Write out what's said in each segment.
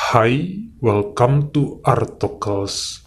Hai, welcome to Artocles.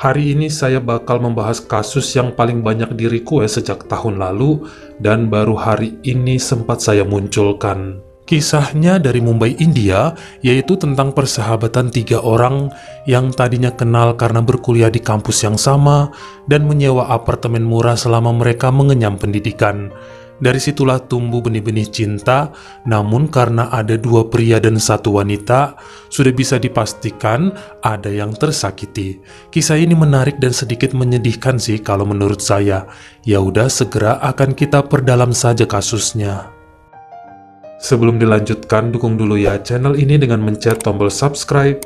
Hari ini saya bakal membahas kasus yang paling banyak di-request sejak tahun lalu dan baru hari ini sempat saya munculkan. Kisahnya dari Mumbai, India, yaitu tentang persahabatan 3 orang yang tadinya kenal karena berkuliah di kampus yang sama dan menyewa apartemen murah selama mereka mengenyam pendidikan. Dari situlah tumbuh benih-benih cinta, namun karena ada 2 pria dan 1 wanita, sudah bisa dipastikan ada yang tersakiti. Kisah ini menarik dan sedikit menyedihkan sih kalau menurut saya. Ya udah, segera akan kita perdalam saja kasusnya. Sebelum dilanjutkan, dukung dulu ya channel ini dengan mencet tombol subscribe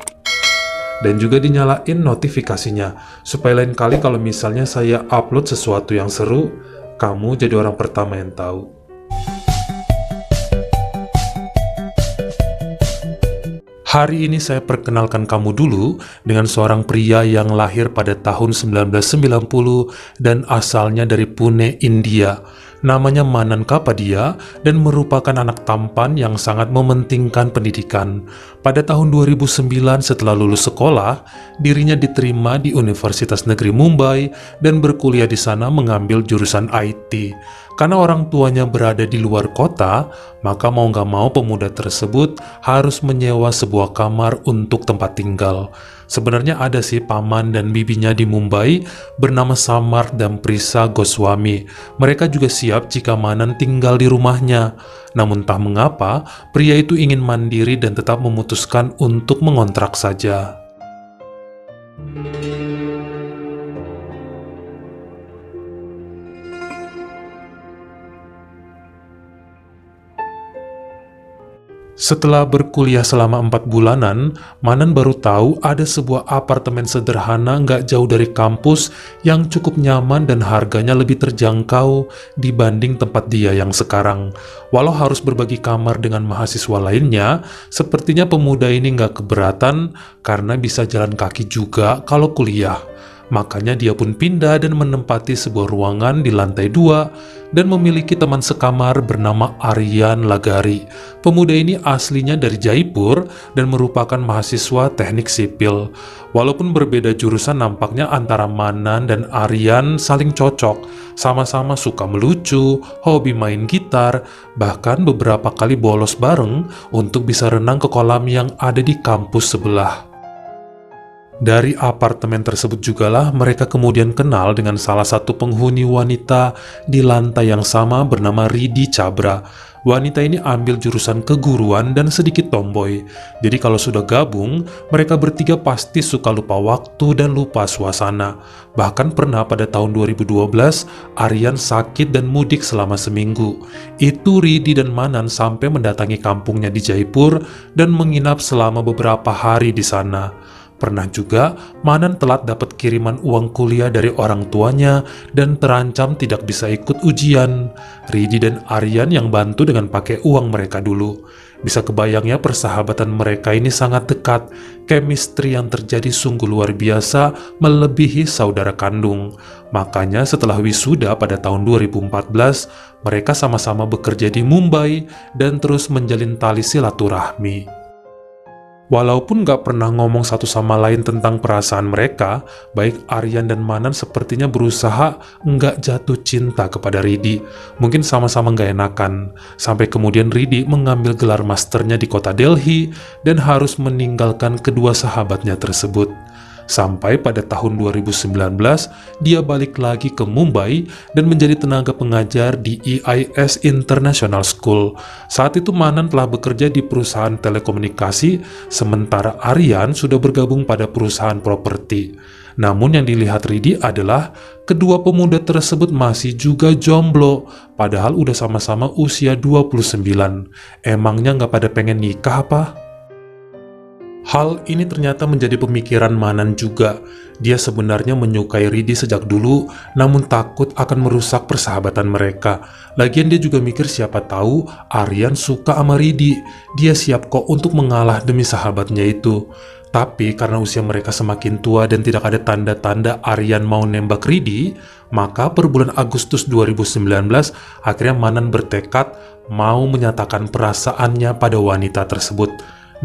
dan juga dinyalain notifikasinya, supaya lain kali kalau misalnya saya upload sesuatu yang seru, kamu jadi orang pertama yang tahu. Hari ini saya perkenalkan kamu dulu dengan seorang pria yang lahir pada tahun 1990 dan asalnya dari Pune, India. Namanya Manan Kapadia dan merupakan anak tampan yang sangat mementingkan pendidikan. Pada tahun 2009 setelah lulus sekolah, dirinya diterima di Universitas Negeri Mumbai dan berkuliah di sana mengambil jurusan IT. Karena orang tuanya berada di luar kota, maka mau nggak mau pemuda tersebut harus menyewa sebuah kamar untuk tempat tinggal. Sebenarnya ada sih paman dan bibinya di Mumbai bernama Samar dan Prisa Goswami. Mereka juga siap jika Manan tinggal di rumahnya. Namun entah mengapa, pria itu ingin mandiri dan tetap memutuskan untuk mengontrak saja. Setelah berkuliah selama 4 bulanan, Manan baru tahu ada sebuah apartemen sederhana nggak jauh dari kampus yang cukup nyaman dan harganya lebih terjangkau dibanding tempat dia yang sekarang. Walau harus berbagi kamar dengan mahasiswa lainnya, sepertinya pemuda ini nggak keberatan karena bisa jalan kaki juga kalau kuliah. Makanya dia pun pindah dan menempati sebuah ruangan di lantai 2 dan memiliki teman sekamar bernama Aryan Lagari. Pemuda ini aslinya dari Jaipur dan merupakan mahasiswa teknik sipil. Walaupun berbeda jurusan, nampaknya antara Manan dan Aryan saling cocok. Sama-sama suka melucu, hobi main gitar, bahkan beberapa kali bolos bareng untuk bisa renang ke kolam yang ada di kampus sebelah. Dari apartemen tersebut jugalah mereka kemudian kenal dengan salah satu penghuni wanita di lantai yang sama bernama Ridi Chabra. Wanita ini ambil jurusan keguruan dan sedikit tomboy. Jadi kalau sudah gabung, mereka bertiga pasti suka lupa waktu dan lupa suasana. Bahkan pernah pada tahun 2012, Aryan sakit dan mudik selama seminggu. Itu Ridi dan Manan sampai mendatangi kampungnya di Jaipur dan menginap selama beberapa hari di sana. Pernah juga, Manan telat dapat kiriman uang kuliah dari orang tuanya dan terancam tidak bisa ikut ujian. Ridi dan Aryan yang bantu dengan pakai uang mereka dulu. Bisa kebayang ya, persahabatan mereka ini sangat dekat. Chemistry yang terjadi sungguh luar biasa, melebihi saudara kandung. Makanya setelah wisuda pada tahun 2014, mereka sama-sama bekerja di Mumbai dan terus menjalin tali silaturahmi. Walaupun gak pernah ngomong satu sama lain tentang perasaan mereka, baik Aryan dan Manan sepertinya berusaha nggak jatuh cinta kepada Ridi. Mungkin sama-sama nggak enakan, sampai kemudian Ridi mengambil gelar masternya di kota Delhi dan harus meninggalkan kedua sahabatnya tersebut. Sampai pada tahun 2019, dia balik lagi ke Mumbai dan menjadi tenaga pengajar di EIS International School. Saat itu Manan telah bekerja di perusahaan telekomunikasi, sementara Aryan sudah bergabung pada perusahaan properti. Namun yang dilihat Ridi adalah kedua pemuda tersebut masih juga jomblo, padahal udah sama-sama usia 29. Emangnya nggak pada pengen nikah apa? Hal ini ternyata menjadi pemikiran Manan juga. Dia sebenarnya menyukai Ridi sejak dulu, namun takut akan merusak persahabatan mereka. Lagian dia juga mikir siapa tahu Aryan suka sama Ridi. Dia siap kok untuk mengalah demi sahabatnya itu. Tapi karena usia mereka semakin tua dan tidak ada tanda-tanda Aryan mau nembak Ridi, maka per bulan Agustus 2019 akhirnya Manan bertekad mau menyatakan perasaannya pada wanita tersebut.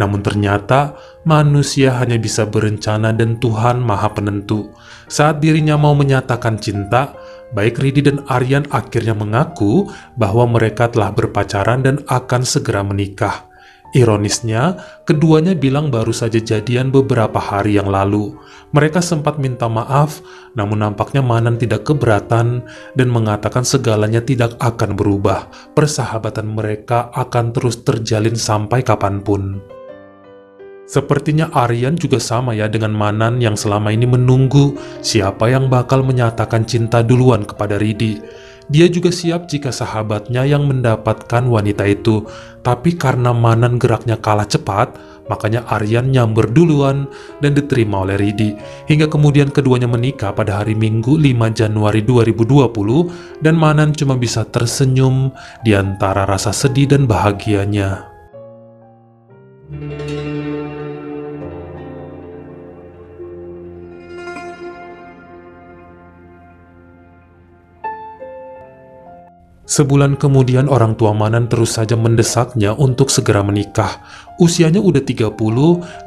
Namun ternyata manusia hanya bisa berencana dan Tuhan Maha Penentu. Saat dirinya mau menyatakan cinta, baik Ridi dan Aryan akhirnya mengaku bahwa mereka telah berpacaran dan akan segera menikah. Ironisnya, keduanya bilang baru saja jadian beberapa hari yang lalu. Mereka sempat minta maaf, namun nampaknya Manan tidak keberatan dan mengatakan segalanya tidak akan berubah. Persahabatan mereka akan terus terjalin sampai kapanpun. Sepertinya Aryan juga sama ya dengan Manan yang selama ini menunggu siapa yang bakal menyatakan cinta duluan kepada Ridi. Dia juga siap jika sahabatnya yang mendapatkan wanita itu, tapi karena Manan geraknya kalah cepat, makanya Aryan nyamber duluan dan diterima oleh Ridi. Hingga kemudian keduanya menikah pada hari Minggu 5 Januari 2020 dan Manan cuma bisa tersenyum di antara rasa sedih dan bahagianya. Sebulan kemudian orang tua Manan terus saja mendesaknya untuk segera menikah. Usianya udah 30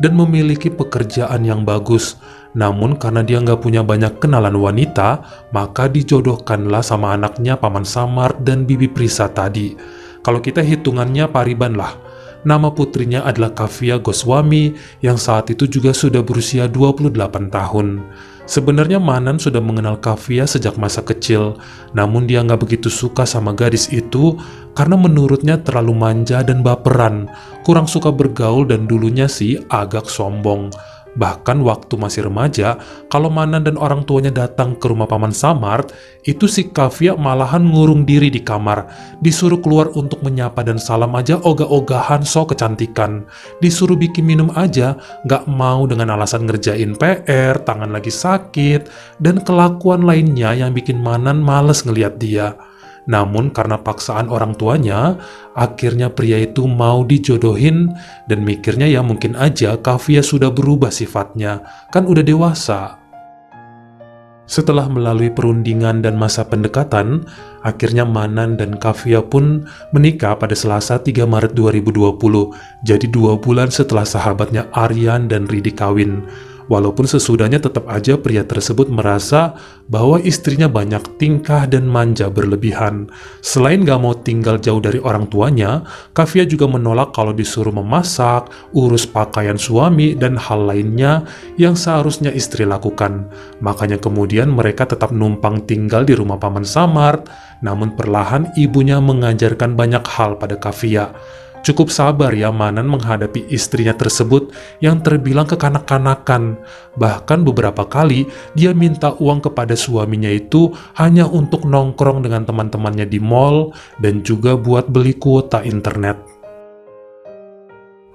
dan memiliki pekerjaan yang bagus. Namun karena dia nggak punya banyak kenalan wanita, maka dijodohkanlah sama anaknya Paman Samar dan Bibi Prisa tadi. Kalau kita hitungannya pariban lah. Nama putrinya adalah Kavya Goswami yang saat itu juga sudah berusia 28 tahun. Sebenarnya Manan sudah mengenal Kavya sejak masa kecil, namun dia nggak begitu suka sama gadis itu karena menurutnya terlalu manja dan baperan, kurang suka bergaul dan dulunya sih agak sombong. Bahkan waktu masih remaja, kalau Manan dan orang tuanya datang ke rumah Paman Samar, itu si Kavya malahan ngurung diri di kamar. Disuruh keluar untuk menyapa dan salam aja ogah-ogahan so kecantikan. Disuruh bikin minum aja, gak mau dengan alasan ngerjain PR, tangan lagi sakit, dan kelakuan lainnya yang bikin Manan males ngeliat dia. Namun karena paksaan orang tuanya, akhirnya pria itu mau dijodohin dan mikirnya ya mungkin aja Kavya sudah berubah sifatnya, kan udah dewasa. Setelah melalui perundingan dan masa pendekatan, akhirnya Manan dan Kavya pun menikah pada Selasa 3 Maret 2020, jadi 2 bulan setelah sahabatnya Aryan dan Ridi kawin. Walaupun sesudahnya tetap aja pria tersebut merasa bahwa istrinya banyak tingkah dan manja berlebihan. Selain gak mau tinggal jauh dari orang tuanya, Kavya juga menolak kalau disuruh memasak, urus pakaian suami, dan hal lainnya yang seharusnya istri lakukan. Makanya kemudian mereka tetap numpang tinggal di rumah Paman Samar, namun perlahan ibunya mengajarkan banyak hal pada Kavya. Cukup sabar ya Manan menghadapi istrinya tersebut yang terbilang kekanak-kanakan. Bahkan beberapa kali dia minta uang kepada suaminya itu hanya untuk nongkrong dengan teman-temannya di mall dan juga buat beli kuota internet.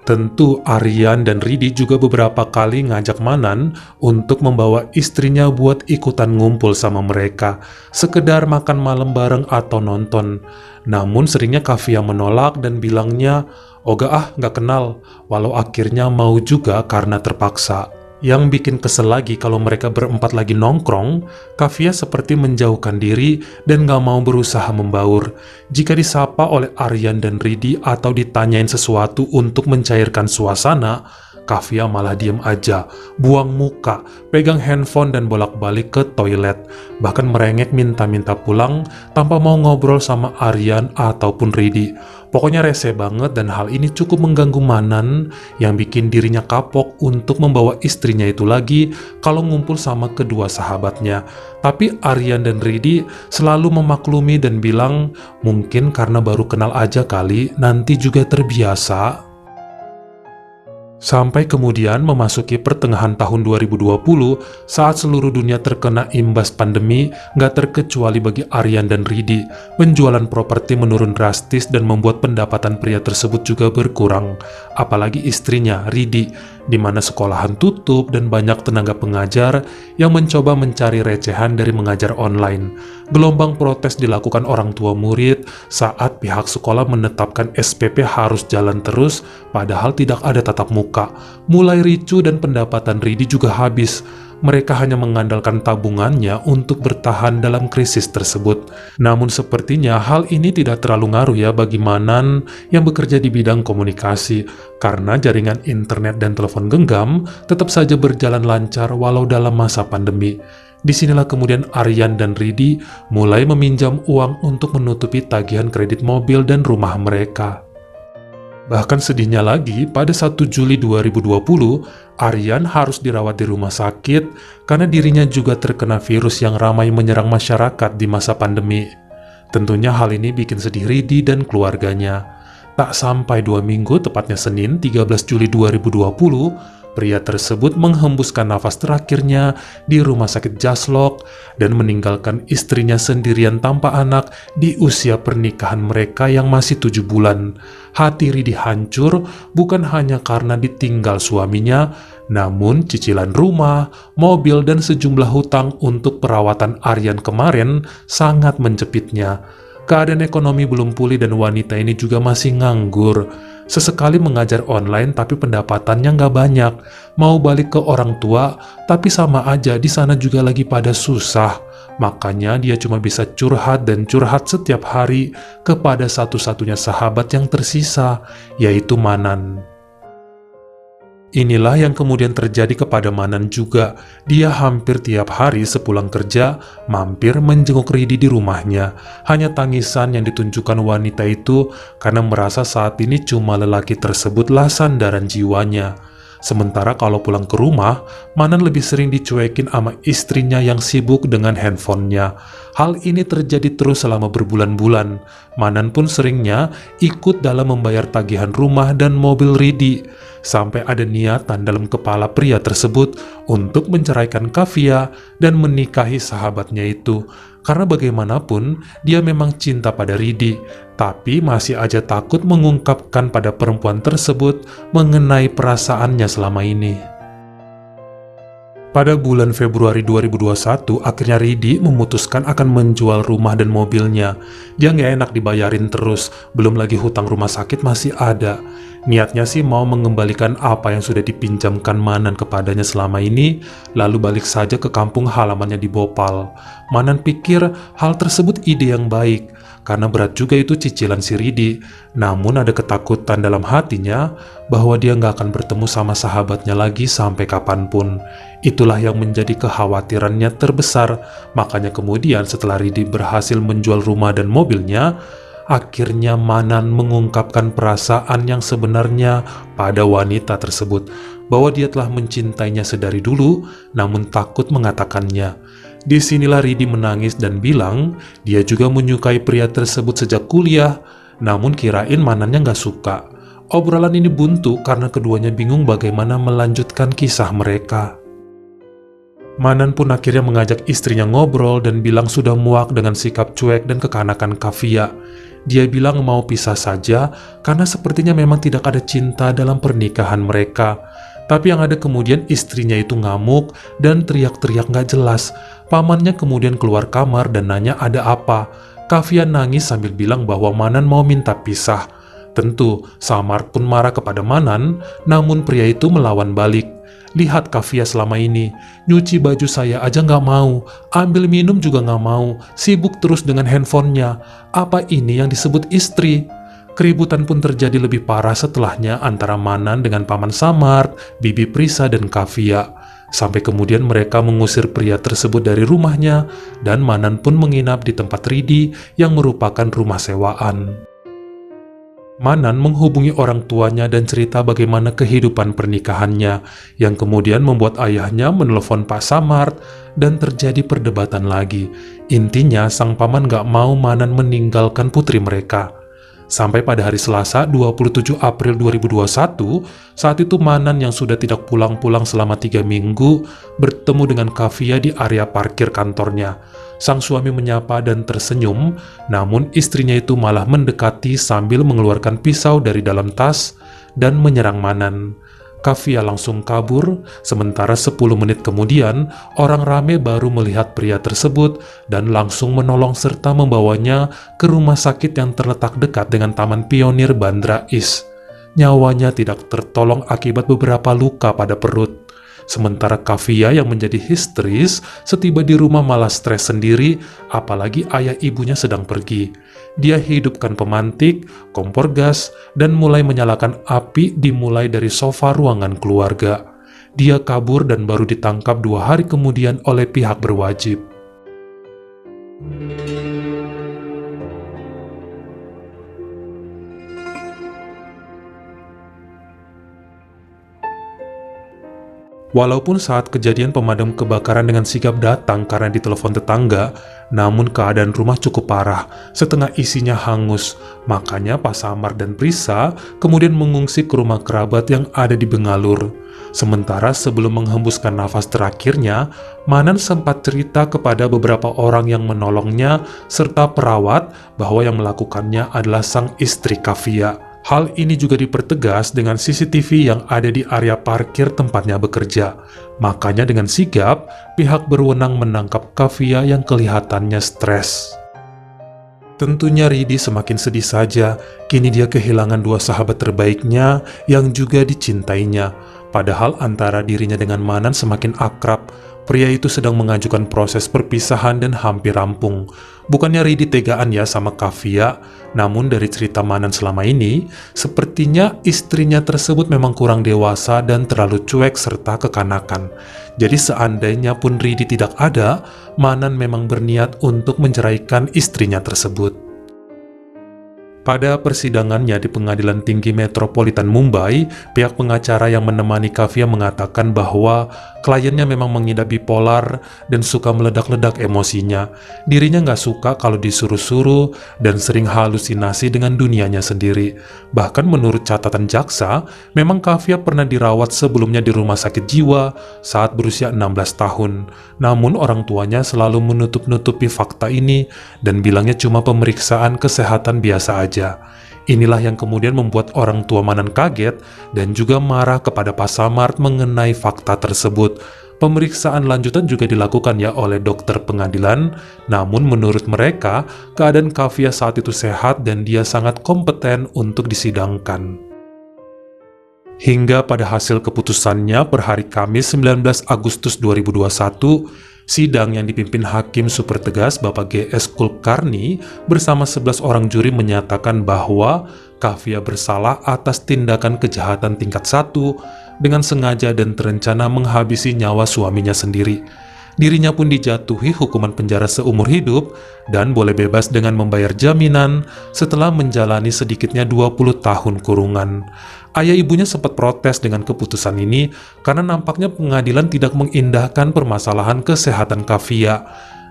Tentu Aryan dan Ridi juga beberapa kali ngajak Manan untuk membawa istrinya buat ikutan ngumpul sama mereka, sekedar makan malam bareng atau nonton. Namun seringnya Kavya menolak dan bilangnya, "Oga gak kenal," walau akhirnya mau juga karena terpaksa. Yang bikin kesel lagi kalau mereka berempat lagi nongkrong, Kavya seperti menjauhkan diri dan gak mau berusaha membaur. Jika disapa oleh Aryan dan Ridi atau ditanyain sesuatu untuk mencairkan suasana, Kavya malah diem aja, buang muka, pegang handphone dan bolak-balik ke toilet, bahkan merengek minta-minta pulang tanpa mau ngobrol sama Aryan ataupun Ridi. Pokoknya rese banget dan hal ini cukup mengganggu Manan yang bikin dirinya kapok untuk membawa istrinya itu lagi kalau ngumpul sama kedua sahabatnya. Tapi Aryan dan Ridi selalu memaklumi dan bilang mungkin karena baru kenal aja kali, nanti juga terbiasa. Sampai kemudian memasuki pertengahan tahun 2020 saat seluruh dunia terkena imbas pandemi, gak terkecuali bagi Aryan dan Ridi. Penjualan properti menurun drastis dan membuat pendapatan pria tersebut juga berkurang. Apalagi istrinya, Ridi. di mana sekolahan tutup dan banyak tenaga pengajar yang mencoba mencari recehan dari mengajar online. Gelombang protes dilakukan orang tua murid saat pihak sekolah menetapkan SPP harus jalan terus padahal tidak ada tatap muka. Mulai ricu dan pendapatan Ridi juga habis. Mereka hanya mengandalkan tabungannya untuk bertahan dalam krisis tersebut. Namun sepertinya hal ini tidak terlalu ngaruh ya bagi Manan yang bekerja di bidang komunikasi, karena jaringan internet dan telepon genggam tetap saja berjalan lancar walau dalam masa pandemi. Disinilah kemudian Aryan dan Ridi mulai meminjam uang untuk menutupi tagihan kredit mobil dan rumah mereka. Bahkan sedihnya lagi, pada 1 Juli 2020, Aryan harus dirawat di rumah sakit karena dirinya juga terkena virus yang ramai menyerang masyarakat di masa pandemi. Tentunya hal ini bikin sedih Ridi dan keluarganya. Tak sampai 2 minggu, tepatnya Senin 13 Juli 2020, pria tersebut menghembuskan nafas terakhirnya di rumah sakit Jaslok dan meninggalkan istrinya sendirian tanpa anak di usia pernikahan mereka yang masih 7 bulan. Hati Ridi hancur bukan hanya karena ditinggal suaminya, namun cicilan rumah, mobil, dan sejumlah hutang untuk perawatan Aryan kemarin sangat menjepitnya. Keadaan ekonomi belum pulih dan wanita ini juga masih nganggur. Sesekali mengajar online tapi pendapatannya nggak banyak. Mau balik ke orang tua, tapi sama aja di sana juga lagi pada susah. Makanya dia cuma bisa curhat dan curhat setiap hari kepada satu-satunya sahabat yang tersisa, yaitu Manan. Inilah yang kemudian terjadi kepada Manan juga. Dia hampir tiap hari sepulang kerja, mampir menjenguk Ridi di rumahnya. Hanya tangisan yang ditunjukkan wanita itu karena merasa saat ini cuma lelaki tersebutlah sandaran jiwanya. Sementara kalau pulang ke rumah, Manan lebih sering dicuekin sama istrinya yang sibuk dengan handphonenya. Hal ini terjadi terus selama berbulan-bulan. Manan pun seringnya ikut dalam membayar tagihan rumah dan mobil Ridi. Sampai ada niatan dalam kepala pria tersebut untuk menceraikan Kavia dan menikahi sahabatnya itu. Karena bagaimanapun, dia memang cinta pada Ridi, tapi masih aja takut mengungkapkan pada perempuan tersebut mengenai perasaannya selama ini. Pada bulan Februari 2021, akhirnya Ridi memutuskan akan menjual rumah dan mobilnya. Dia nggak enak dibayarin terus, belum lagi hutang rumah sakit masih ada. Niatnya sih mau mengembalikan apa yang sudah dipinjamkan Manan kepadanya selama ini, lalu balik saja ke kampung halamannya di Bhopal. Manan pikir hal tersebut ide yang baik, karena berat juga itu cicilan si Ridi. Namun ada ketakutan dalam hatinya bahwa dia nggak akan bertemu sama sahabatnya lagi sampai kapanpun. Itulah yang menjadi kekhawatirannya terbesar. Makanya kemudian setelah Ridi berhasil menjual rumah dan mobilnya, akhirnya Manan mengungkapkan perasaan yang sebenarnya pada wanita tersebut, bahwa dia telah mencintainya sedari dulu, namun takut mengatakannya. Disinilah Ridi menangis dan bilang dia juga menyukai pria tersebut sejak kuliah, namun kirain Manannya nggak suka. Obrolan ini buntu karena keduanya bingung bagaimana melanjutkan kisah mereka. Manan pun akhirnya mengajak istrinya ngobrol dan bilang sudah muak dengan sikap cuek dan kekanakan Kavia. Dia bilang mau pisah saja karena sepertinya memang tidak ada cinta dalam pernikahan mereka. Tapi yang ada kemudian istrinya itu ngamuk dan teriak-teriak gak jelas. Pamannya kemudian keluar kamar dan nanya ada apa. Kavia nangis sambil bilang bahwa Manan mau minta pisah. Tentu, Samar pun marah kepada Manan, namun pria itu melawan balik. Lihat Kavia selama ini, nyuci baju saya aja nggak mau, ambil minum juga nggak mau, sibuk terus dengan handphonenya. Apa ini yang disebut istri? Keributan pun terjadi lebih parah setelahnya antara Manan dengan Paman Samar, Bibi Prisa, dan Kavia. Sampai kemudian mereka mengusir pria tersebut dari rumahnya, dan Manan pun menginap di tempat Ridi yang merupakan rumah sewaan. Manan menghubungi orang tuanya dan cerita bagaimana kehidupan pernikahannya, yang kemudian membuat ayahnya menelpon Pak Samart dan terjadi perdebatan lagi. Intinya sang paman gak mau Manan meninggalkan putri mereka. Sampai pada hari Selasa 27 April 2021, saat itu Manan yang sudah tidak pulang-pulang selama 3 minggu bertemu dengan Kavia di area parkir kantornya. Sang suami menyapa dan tersenyum, namun istrinya itu malah mendekati sambil mengeluarkan pisau dari dalam tas dan menyerang Manan. Kavya langsung kabur, sementara 10 menit kemudian, orang rame baru melihat pria tersebut dan langsung menolong serta membawanya ke rumah sakit yang terletak dekat dengan Taman Pionir Bandra East. Nyawanya tidak tertolong akibat beberapa luka pada perut. Sementara Kavya yang menjadi histeris, setiba di rumah malah stres sendiri, apalagi ayah ibunya sedang pergi. Dia hidupkan pemantik, kompor gas, dan mulai menyalakan api dimulai dari sofa ruangan keluarga. Dia kabur dan baru ditangkap 2 hari kemudian oleh pihak berwajib. Walaupun saat kejadian pemadam kebakaran dengan sigap datang karena ditelepon tetangga, namun keadaan rumah cukup parah, setengah isinya hangus. Makanya Pak Samar dan Prisa kemudian mengungsi ke rumah kerabat yang ada di Bengalur. Sementara sebelum menghembuskan nafas terakhirnya, Manan sempat cerita kepada beberapa orang yang menolongnya serta perawat bahwa yang melakukannya adalah sang istri Kavya. Hal ini juga dipertegas dengan CCTV yang ada di area parkir tempatnya bekerja. Makanya dengan sigap, pihak berwenang menangkap Kavya yang kelihatannya stres. Tentunya Ridi semakin sedih saja, kini dia kehilangan 2 sahabat terbaiknya yang juga dicintainya. Padahal antara dirinya dengan Manan semakin akrab, pria itu sedang mengajukan proses perpisahan dan hampir rampung. Bukannya Ridi tegaan ya sama Kavya, namun dari cerita Manan selama ini, sepertinya istrinya tersebut memang kurang dewasa dan terlalu cuek serta kekanakan. Jadi seandainya pun Ridi tidak ada, Manan memang berniat untuk menceraikan istrinya tersebut. Pada persidangannya di Pengadilan Tinggi Metropolitan Mumbai, pihak pengacara yang menemani Kavya mengatakan bahwa kliennya memang mengidap bipolar dan suka meledak-ledak emosinya. Dirinya nggak suka kalau disuruh-suruh dan sering halusinasi dengan dunianya sendiri. Bahkan menurut catatan jaksa, memang Kavya pernah dirawat sebelumnya di rumah sakit jiwa saat berusia 16 tahun. Namun orang tuanya selalu menutup-nutupi fakta ini dan bilangnya cuma pemeriksaan kesehatan biasa aja. Inilah yang kemudian membuat orang tua Manan kaget dan juga marah kepada Pak Samar mengenai fakta tersebut. Pemeriksaan lanjutan juga dilakukan ya oleh dokter pengadilan, namun menurut mereka, keadaan Kavya saat itu sehat dan dia sangat kompeten untuk disidangkan. Hingga pada hasil keputusannya per hari Kamis 19 Agustus 2021, sidang yang dipimpin Hakim Super Tegas Bapak G.S. Kulkarni bersama 11 orang juri menyatakan bahwa Kavya bersalah atas tindakan kejahatan tingkat 1 dengan sengaja dan terencana menghabisi nyawa suaminya sendiri. Dirinya pun dijatuhi hukuman penjara seumur hidup dan boleh bebas dengan membayar jaminan setelah menjalani sedikitnya 20 tahun kurungan. Ayah ibunya sempat protes dengan keputusan ini karena nampaknya pengadilan tidak mengindahkan permasalahan kesehatan Kavya.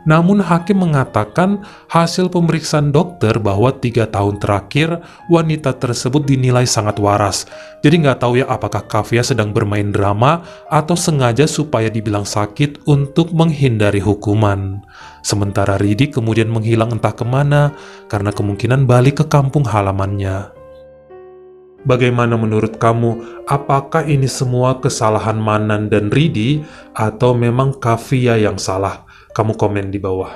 Namun hakim mengatakan hasil pemeriksaan dokter bahwa 3 tahun terakhir wanita tersebut dinilai sangat waras. Jadi nggak tahu ya apakah Kavya sedang bermain drama atau sengaja supaya dibilang sakit untuk menghindari hukuman. Sementara Ridi kemudian menghilang entah kemana karena kemungkinan balik ke kampung halamannya. Bagaimana menurut kamu? Apakah ini semua kesalahan Manan dan Ridi atau memang Kavya yang salah? Kamu komen di bawah.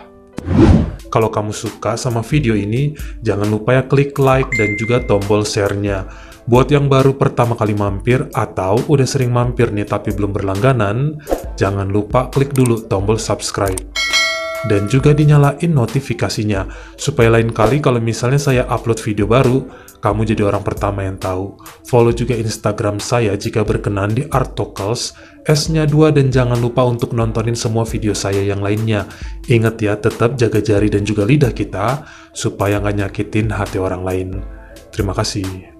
Kalau kamu suka sama video ini, jangan lupa ya klik like dan juga tombol share-nya. Buat yang baru pertama kali mampir atau udah sering mampir nih tapi belum berlangganan, jangan lupa klik dulu tombol subscribe. Dan juga dinyalain notifikasinya, supaya lain kali kalau misalnya saya upload video baru, kamu jadi orang pertama yang tahu. Follow juga Instagram saya jika berkenan di Artokels, S-nya 2, dan jangan lupa untuk nontonin semua video saya yang lainnya. Ingat ya, tetap jaga jari dan juga lidah kita, supaya nggak nyakitin hati orang lain. Terima kasih.